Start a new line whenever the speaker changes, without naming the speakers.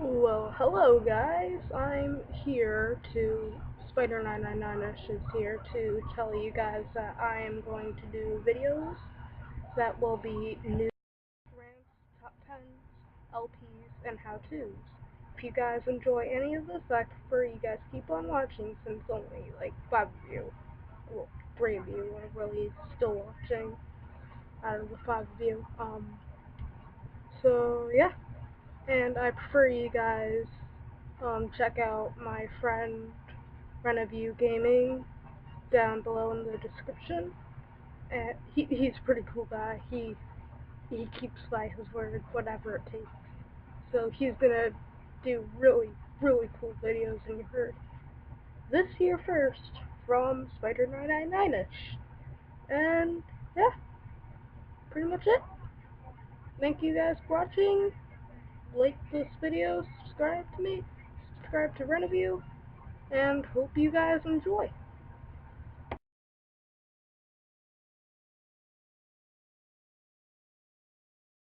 Well, hello guys. I'm here to Spider999ish is here to tell you guys that I am going to do videos that will be news, rants, top 10s, LPs, and how-tos. If you guys enjoy any of this, I prefer you guys keep on watching since only like 5 of you, well, 3 of you are really still watching out of the 5 of you. So yeah. And I prefer you guys check out my friend Renaview Gaming down below in the description. And he's a pretty cool guy. He keeps by his word, whatever it takes. So he's gonna do really cool videos, and you heard this here first from Spider999ish. And yeah, pretty much it. Thank you guys for watching. Like this video, subscribe to me, subscribe to Renaview, and hope you guys enjoy.